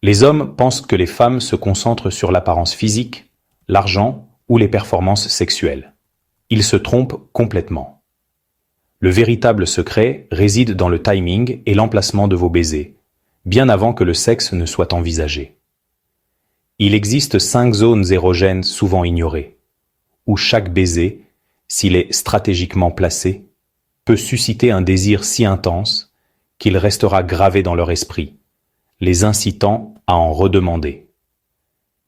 Les hommes pensent que les femmes se concentrent sur l'apparence physique, l'argent ou les performances sexuelles. Ils se trompent complètement. Le véritable secret réside dans le timing et l'emplacement de vos baisers, bien avant que le sexe ne soit envisagé. Il existe 5 zones érogènes souvent ignorées, où chaque baiser, s'il est stratégiquement placé, peut susciter un désir si intense qu'il restera gravé dans leur esprit, les incitant à en redemander.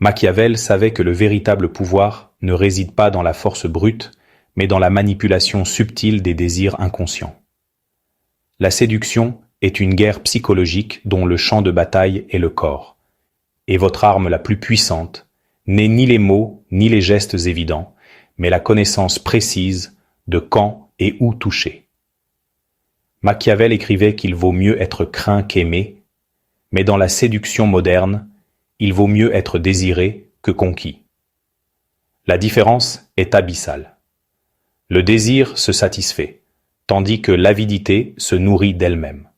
Machiavel savait que le véritable pouvoir ne réside pas dans la force brute, mais dans la manipulation subtile des désirs inconscients. La séduction est une guerre psychologique dont le champ de bataille est le corps, et votre arme la plus puissante n'est ni les mots ni les gestes évidents, mais la connaissance précise de quand et où toucher. Machiavel écrivait qu'il vaut mieux être craint qu'aimé, mais dans la séduction moderne, il vaut mieux être désiré que conquis. La différence est abyssale. Le désir se satisfait, tandis que l'avidité se nourrit d'elle-même.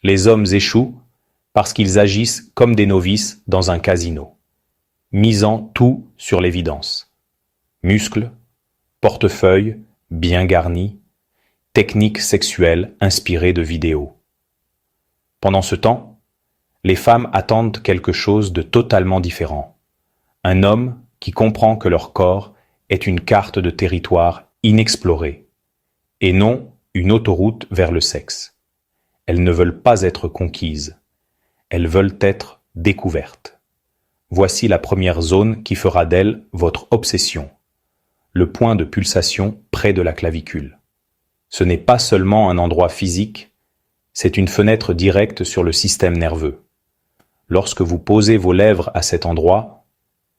Les hommes échouent parce qu'ils agissent comme des novices dans un casino, misant tout sur l'évidence. Muscles, portefeuille, bien garni, techniques sexuelles inspirées de vidéos. Pendant ce temps, les femmes attendent quelque chose de totalement différent. Un homme qui comprend que leur corps est une carte de territoire inexplorée, et non une autoroute vers le sexe. Elles ne veulent pas être conquises, elles veulent être découvertes. Voici la première zone qui fera d'elle votre obsession, le point de pulsation près de la clavicule. Ce n'est pas seulement un endroit physique, c'est une fenêtre directe sur le système nerveux. Lorsque vous posez vos lèvres à cet endroit,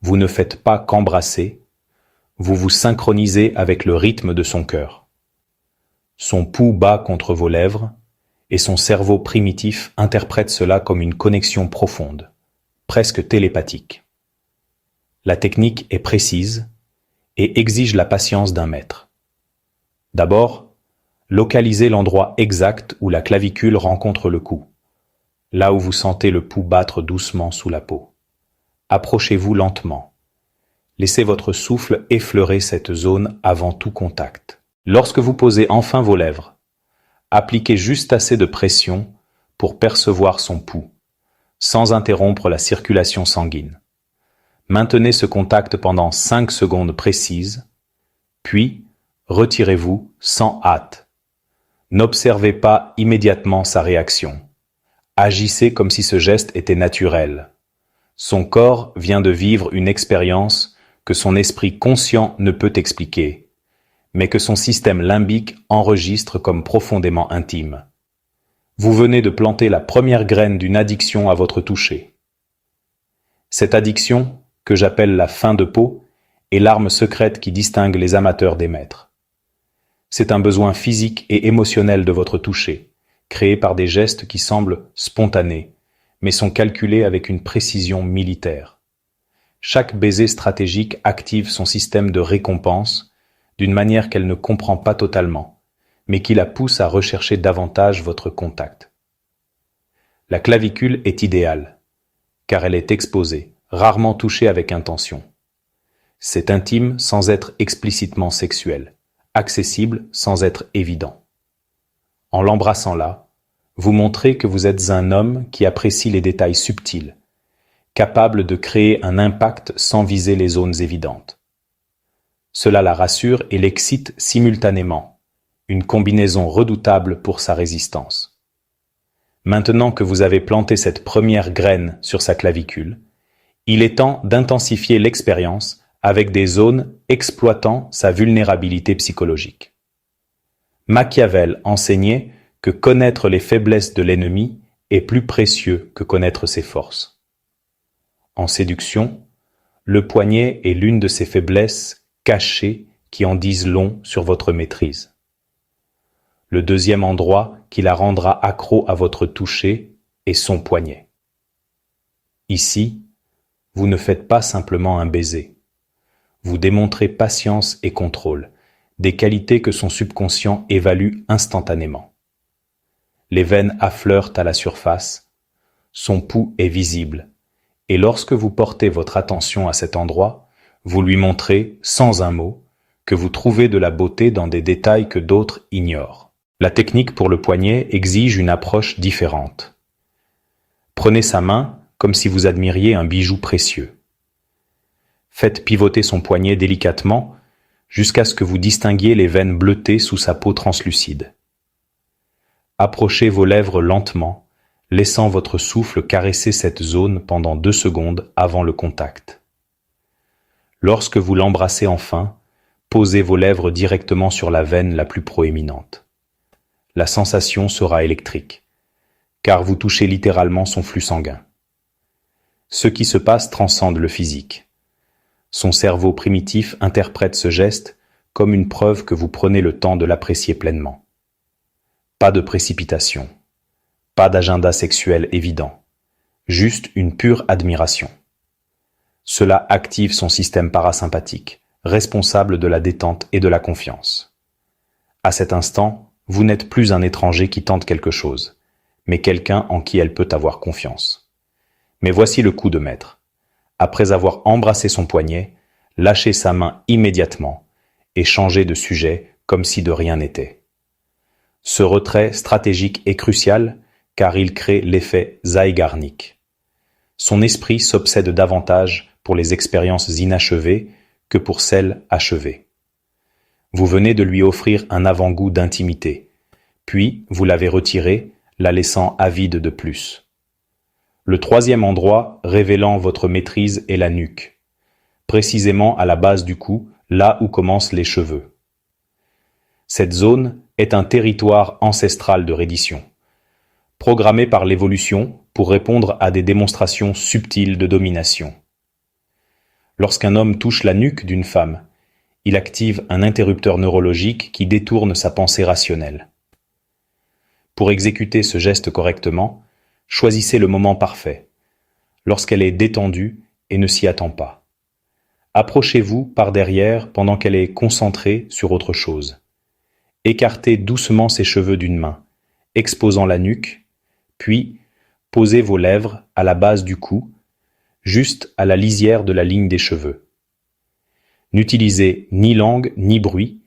vous ne faites pas qu'embrasser, vous vous synchronisez avec le rythme de son cœur. Son pouls bat contre vos lèvres, et son cerveau primitif interprète cela comme une connexion profonde, presque télépathique. La technique est précise et exige la patience d'un maître. D'abord, localisez l'endroit exact où la clavicule rencontre le cou, là où vous sentez le pouls battre doucement sous la peau. Approchez-vous lentement. Laissez votre souffle effleurer cette zone avant tout contact. Lorsque vous posez enfin vos lèvres, appliquez juste assez de pression pour percevoir son pouls, sans interrompre la circulation sanguine. Maintenez ce contact pendant 5 secondes précises, puis retirez-vous sans hâte. N'observez pas immédiatement sa réaction. Agissez comme si ce geste était naturel. Son corps vient de vivre une expérience que son esprit conscient ne peut expliquer, mais que son système limbique enregistre comme profondément intime. Vous venez de planter la première graine d'une addiction à votre toucher. Cette addiction, que j'appelle la faim de peau, est l'arme secrète qui distingue les amateurs des maîtres. C'est un besoin physique et émotionnel de votre toucher, créé par des gestes qui semblent spontanés, mais sont calculés avec une précision militaire. Chaque baiser stratégique active son système de récompense d'une manière qu'elle ne comprend pas totalement, mais qui la pousse à rechercher davantage votre contact. La clavicule est idéale, car elle est exposée, rarement touchée avec intention. C'est intime sans être explicitement sexuel, accessible sans être évident. En l'embrassant là, vous montrez que vous êtes un homme qui apprécie les détails subtils, capable de créer un impact sans viser les zones évidentes. Cela la rassure et l'excite simultanément, une combinaison redoutable pour sa résistance. Maintenant que vous avez planté cette première graine sur sa clavicule, il est temps d'intensifier l'expérience avec des zones exploitant sa vulnérabilité psychologique. Machiavel enseignait que connaître les faiblesses de l'ennemi est plus précieux que connaître ses forces. En séduction, le poignet est l'une de ces faiblesses cachées qui en disent long sur votre maîtrise. Le deuxième endroit qui la rendra accro à votre toucher est son poignet. Ici, vous ne faites pas simplement un baiser. Vous démontrez patience et contrôle, des qualités que son subconscient évalue instantanément. Les veines affleurent à la surface, Son pouls est visible, et lorsque vous portez votre attention à cet endroit, vous lui montrez, sans un mot, que vous trouvez de la beauté dans des détails que d'autres ignorent. La technique pour le poignet exige une approche différente. Prenez sa main comme si vous admiriez un bijou précieux. Faites pivoter son poignet délicatement jusqu'à ce que vous distinguiez les veines bleutées sous sa peau translucide. Approchez vos lèvres lentement, laissant votre souffle caresser cette zone pendant 2 secondes avant le contact. Lorsque vous l'embrassez enfin, posez vos lèvres directement sur la veine la plus proéminente. La sensation sera électrique, car vous touchez littéralement son flux sanguin. Ce qui se passe transcende le physique. Son cerveau primitif interprète ce geste comme une preuve que vous prenez le temps de l'apprécier pleinement. Pas de précipitation, pas d'agenda sexuel évident, juste une pure admiration. Cela active son système parasympathique, responsable de la détente et de la confiance. À cet instant, vous n'êtes plus un étranger qui tente quelque chose, mais quelqu'un en qui elle peut avoir confiance. Mais voici le coup de maître. Après avoir embrassé son poignet, lâchez sa main immédiatement et changez de sujet comme si de rien n'était. Ce retrait stratégique est crucial car il crée l'effet Zeigarnik. Son esprit s'obsède davantage pour les expériences inachevées que pour celles achevées. Vous venez de lui offrir un avant-goût d'intimité, puis vous l'avez retiré, la laissant avide de plus. Le troisième endroit révélant votre maîtrise est la nuque, précisément à la base du cou, là où commencent les cheveux. Cette zone est un territoire ancestral de reddition, programmé par l'évolution pour répondre à des démonstrations subtiles de domination. Lorsqu'un homme touche la nuque d'une femme, il active un interrupteur neurologique qui détourne sa pensée rationnelle. Pour exécuter ce geste correctement, choisissez le moment parfait, lorsqu'elle est détendue et ne s'y attend pas. Approchez-vous par derrière pendant qu'elle est concentrée sur autre chose. Écartez doucement ses cheveux d'une main, exposant la nuque, puis posez vos lèvres à la base du cou, juste à la lisière de la ligne des cheveux. N'utilisez ni langue ni bruit,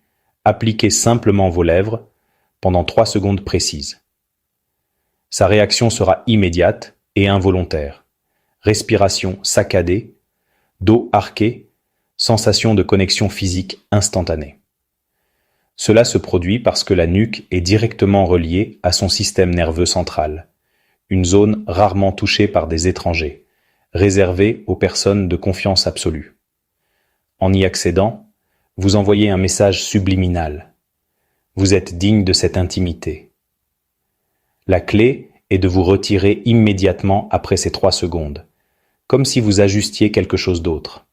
appliquez simplement vos lèvres pendant 3 secondes précises. Sa réaction sera immédiate et involontaire. Respiration saccadée, dos arqué, sensation de connexion physique instantanée. Cela se produit parce que la nuque est directement reliée à son système nerveux central, une zone rarement touchée par des étrangers, réservée aux personnes de confiance absolue. En y accédant, vous envoyez un message subliminal. Vous êtes digne de cette intimité. La clé est de vous retirer immédiatement après ces 3 secondes, comme si vous ajustiez quelque chose d'autre.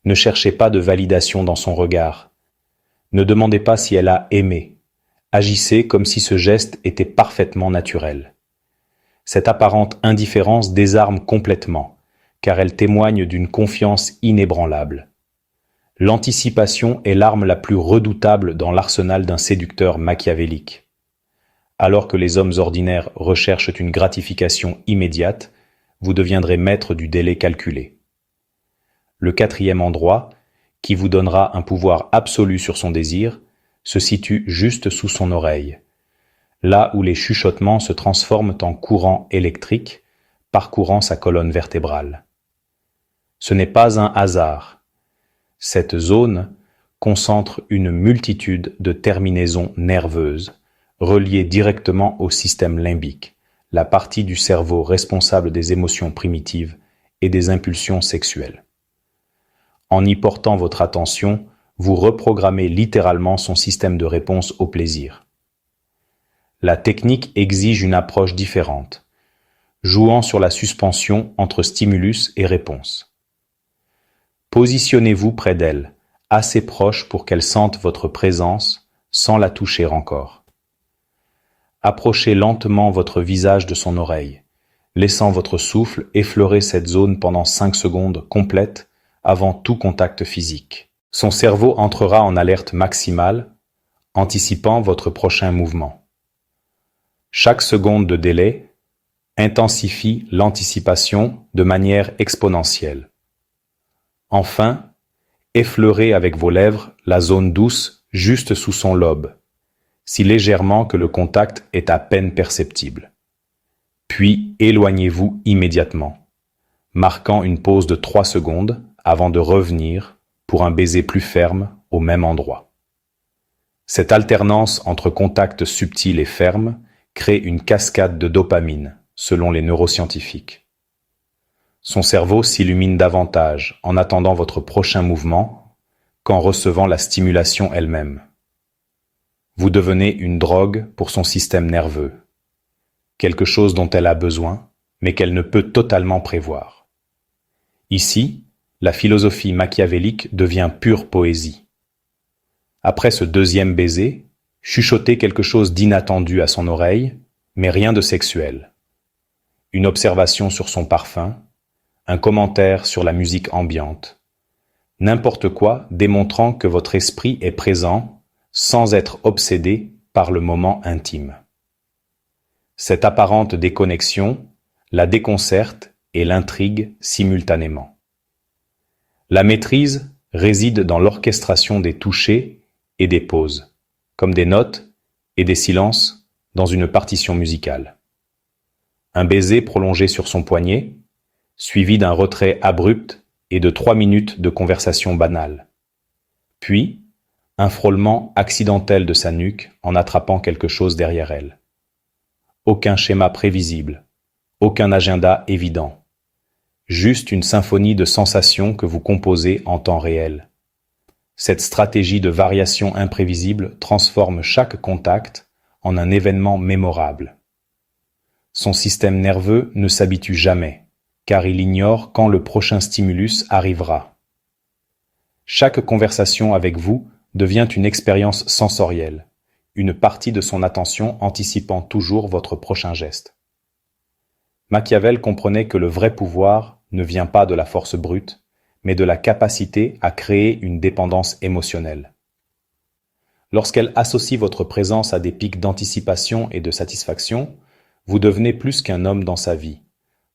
Ne cherchez pas de validation dans son regard. Ne demandez pas si elle a aimé. Agissez comme si ce geste était parfaitement naturel. Cette apparente indifférence désarme complètement, car elle témoigne d'une confiance inébranlable. L'anticipation est l'arme la plus redoutable dans l'arsenal d'un séducteur machiavélique. Alors que les hommes ordinaires recherchent une gratification immédiate, vous deviendrez maître du délai calculé. Le 4e endroit, qui vous donnera un pouvoir absolu sur son désir, se situe juste sous son oreille, là où les chuchotements se transforment en courants électriques, parcourant sa colonne vertébrale. Ce n'est pas un hasard. Cette zone concentre une multitude de terminaisons nerveuses, reliées directement au système limbique, la partie du cerveau responsable des émotions primitives et des impulsions sexuelles. En y portant votre attention, vous reprogrammez littéralement son système de réponse au plaisir. La technique exige une approche différente, jouant sur la suspension entre stimulus et réponse. Positionnez-vous près d'elle, assez proche pour qu'elle sente votre présence sans la toucher encore. Approchez lentement votre visage de son oreille, laissant votre souffle effleurer cette zone pendant 5 secondes complètes avant tout contact physique. Son cerveau entrera en alerte maximale, anticipant votre prochain mouvement. Chaque seconde de délai intensifie l'anticipation de manière exponentielle. Enfin, effleurez avec vos lèvres la zone douce juste sous son lobe, si légèrement que le contact est à peine perceptible. Puis éloignez-vous immédiatement, marquant une pause de 3 secondes avant de revenir pour un baiser plus ferme au même endroit. Cette alternance entre contact subtil et ferme crée une cascade de dopamine, selon les neuroscientifiques. Son cerveau s'illumine davantage en attendant votre prochain mouvement qu'en recevant la stimulation elle-même. Vous devenez une drogue pour son système nerveux, quelque chose dont elle a besoin, mais qu'elle ne peut totalement prévoir. Ici, la philosophie machiavélique devient pure poésie. Après ce deuxième baiser, chuchotez quelque chose d'inattendu à son oreille, mais rien de sexuel. Une observation sur son parfum, un commentaire sur la musique ambiante, n'importe quoi démontrant que votre esprit est présent sans être obsédé par le moment intime. Cette apparente déconnexion la déconcerte et l'intrigue simultanément. La maîtrise réside dans l'orchestration des touchés et des pauses, comme des notes et des silences dans une partition musicale. Un baiser prolongé sur son poignet, suivi d'un retrait abrupt et de 3 minutes de conversation banale. Puis, un frôlement accidentel de sa nuque en attrapant quelque chose derrière elle. Aucun schéma prévisible, aucun agenda évident. Juste une symphonie de sensations que vous composez en temps réel. Cette stratégie de variation imprévisible transforme chaque contact en un événement mémorable. Son système nerveux ne s'habitue jamais, car il ignore quand le prochain stimulus arrivera. Chaque conversation avec vous devient une expérience sensorielle, une partie de son attention anticipant toujours votre prochain geste. Machiavel comprenait que le vrai pouvoir ne vient pas de la force brute, mais de la capacité à créer une dépendance émotionnelle. Lorsqu'elle associe votre présence à des pics d'anticipation et de satisfaction, vous devenez plus qu'un homme dans sa vie.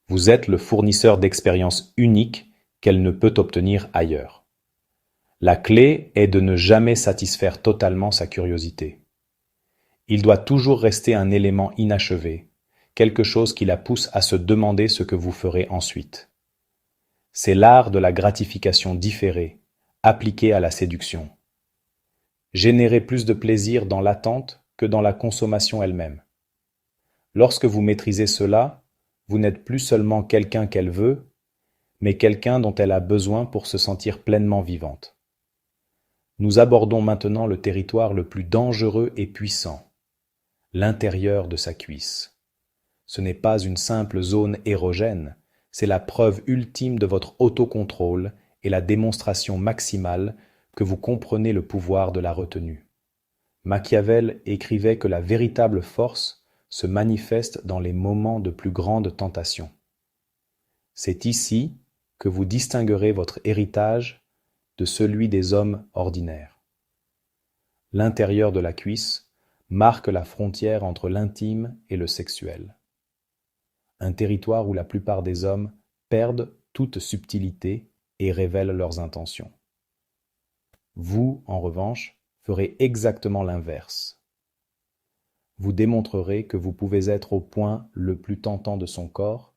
Vous êtes le fournisseur d'expériences uniques qu'elle ne peut obtenir ailleurs. La clé est de ne jamais satisfaire totalement sa curiosité. Il doit toujours rester un élément inachevé, quelque chose qui la pousse à se demander ce que vous ferez ensuite. C'est l'art de la gratification différée, appliquée à la séduction. Générez plus de plaisir dans l'attente que dans la consommation elle-même. Lorsque vous maîtrisez cela, vous n'êtes plus seulement quelqu'un qu'elle veut, mais quelqu'un dont elle a besoin pour se sentir pleinement vivante. Nous abordons maintenant le territoire le plus dangereux et puissant, l'intérieur de sa cuisse. Ce n'est pas une simple zone érogène, c'est la preuve ultime de votre autocontrôle et la démonstration maximale que vous comprenez le pouvoir de la retenue. Machiavel écrivait que la véritable force se manifeste dans les moments de plus grande tentation. C'est ici que vous distinguerez votre héritage de celui des hommes ordinaires. L'intérieur de la cuisse marque la frontière entre l'intime et le sexuel. Un territoire où la plupart des hommes perdent toute subtilité et révèlent leurs intentions. Vous, en revanche, ferez exactement l'inverse. Vous démontrerez que vous pouvez être au point le plus tentant de son corps,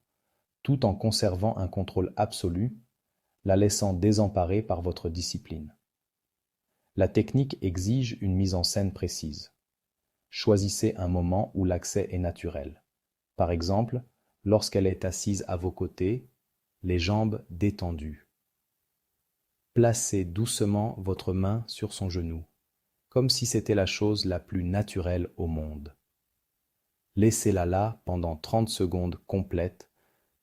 tout en conservant un contrôle absolu, la laissant désemparée par votre discipline. La technique exige une mise en scène précise. Choisissez un moment où l'accès est naturel. Par exemple, lorsqu'elle est assise à vos côtés, les jambes détendues. Placez doucement votre main sur son genou, comme si c'était la chose la plus naturelle au monde. Laissez-la là pendant 30 secondes complètes,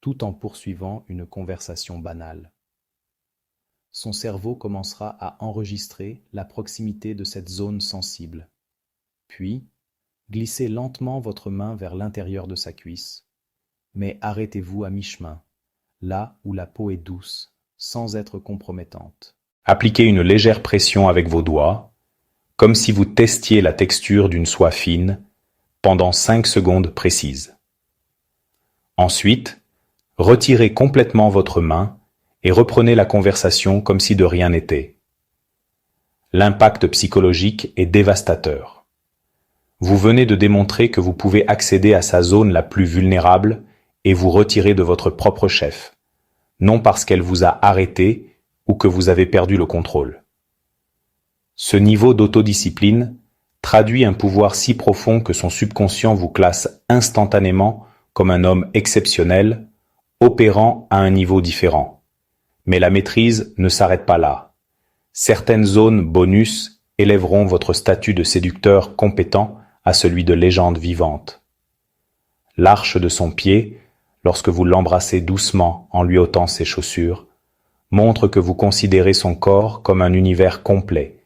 tout en poursuivant une conversation banale. Son cerveau commencera à enregistrer la proximité de cette zone sensible. Puis, glissez lentement votre main vers l'intérieur de sa cuisse, mais arrêtez-vous à mi-chemin, là où la peau est douce, sans être compromettante. Appliquez une légère pression avec vos doigts, comme si vous testiez la texture d'une soie fine, pendant 5 secondes précises. Ensuite, retirez complètement votre main et reprenez la conversation comme si de rien n'était. L'impact psychologique est dévastateur. Vous venez de démontrer que vous pouvez accéder à sa zone la plus vulnérable et vous retirer de votre propre chef, non parce qu'elle vous a arrêté ou que vous avez perdu le contrôle. Ce niveau d'autodiscipline traduit un pouvoir si profond que son subconscient vous classe instantanément comme un homme exceptionnel, opérant à un niveau différent. Mais la maîtrise ne s'arrête pas là. Certaines zones bonus élèveront votre statut de séducteur compétent à celui de légende vivante. L'arche de son pied, lorsque vous l'embrassez doucement en lui ôtant ses chaussures, montre que vous considérez son corps comme un univers complet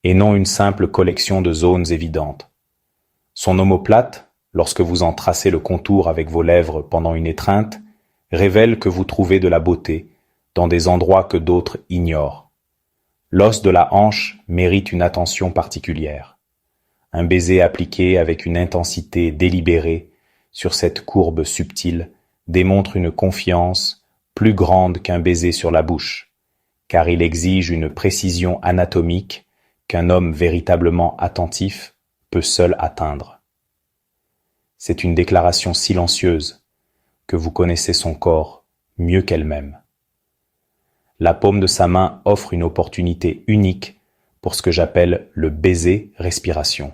et non une simple collection de zones évidentes. Son omoplate, lorsque vous en tracez le contour avec vos lèvres pendant une étreinte, révèle que vous trouvez de la beauté dans des endroits que d'autres ignorent. L'os de la hanche mérite une attention particulière. Un baiser appliqué avec une intensité délibérée sur cette courbe subtile démontre une confiance plus grande qu'un baiser sur la bouche, car il exige une précision anatomique qu'un homme véritablement attentif peut seul atteindre. C'est une déclaration silencieuse que vous connaissez son corps mieux qu'elle-même. La paume de sa main offre une opportunité unique pour ce que j'appelle le baiser respiration.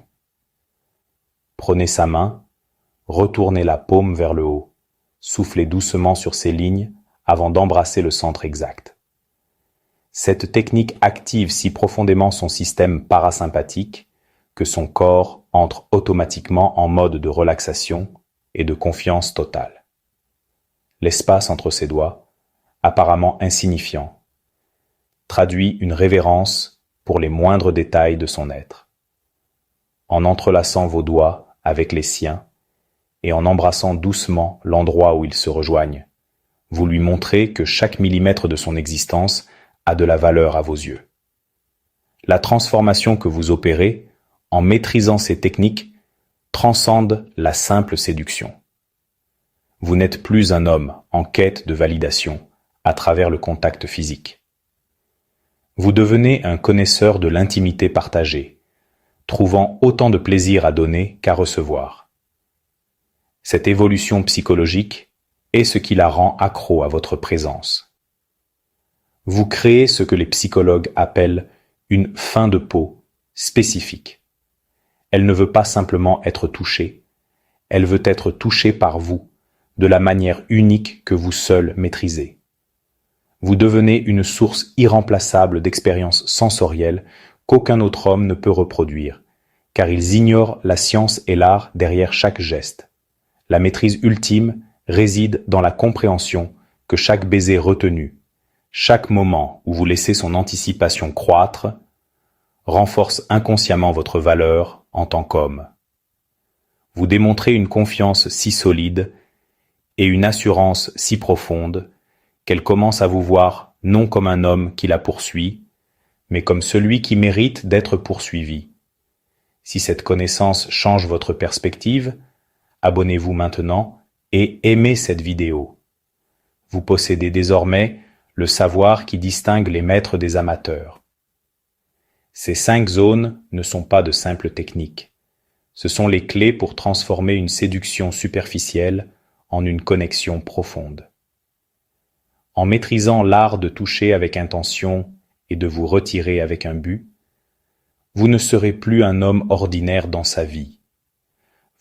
Prenez sa main, retournez la paume vers le haut, soufflez doucement sur ces lignes avant d'embrasser le centre exact. Cette technique active si profondément son système parasympathique que son corps entre automatiquement en mode de relaxation et de confiance totale. L'espace entre ses doigts, apparemment insignifiant, traduit une révérence pour les moindres détails de son être. En entrelaçant vos doigts avec les siens et en embrassant doucement l'endroit où ils se rejoignent, vous lui montrez que chaque millimètre de son existence a de la valeur à vos yeux. La transformation que vous opérez en maîtrisant ces techniques transcende la simple séduction. Vous n'êtes plus un homme en quête de validation à travers le contact physique. Vous devenez un connaisseur de l'intimité partagée, trouvant autant de plaisir à donner qu'à recevoir. Cette évolution psychologique est ce qui la rend accro à votre présence. Vous créez ce que les psychologues appellent une faim de peau spécifique. Elle ne veut pas simplement être touchée, elle veut être touchée par vous, de la manière unique que vous seul maîtrisez. Vous devenez une source irremplaçable d'expériences sensorielles qu'aucun autre homme ne peut reproduire, car ils ignorent la science et l'art derrière chaque geste. La maîtrise ultime réside dans la compréhension que chaque baiser retenu, chaque moment où vous laissez son anticipation croître, renforce inconsciemment votre valeur en tant qu'homme. Vous démontrez une confiance si solide et une assurance si profonde qu'elle commence à vous voir non comme un homme qui la poursuit, mais comme celui qui mérite d'être poursuivi. Si cette connaissance change votre perspective, abonnez-vous maintenant et aimez cette vidéo. Vous possédez désormais le savoir qui distingue les maîtres des amateurs. Ces 5 zones ne sont pas de simples techniques. Ce sont les clés pour transformer une séduction superficielle en une connexion profonde. En maîtrisant l'art de toucher avec intention et de vous retirer avec un but, vous ne serez plus un homme ordinaire dans sa vie.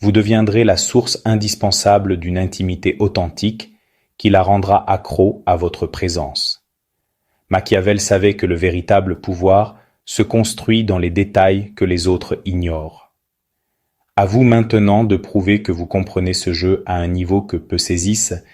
Vous deviendrez la source indispensable d'une intimité authentique qui la rendra accro à votre présence. Machiavel savait que le véritable pouvoir se construit dans les détails que les autres ignorent. À vous maintenant de prouver que vous comprenez ce jeu à un niveau que peu saisissent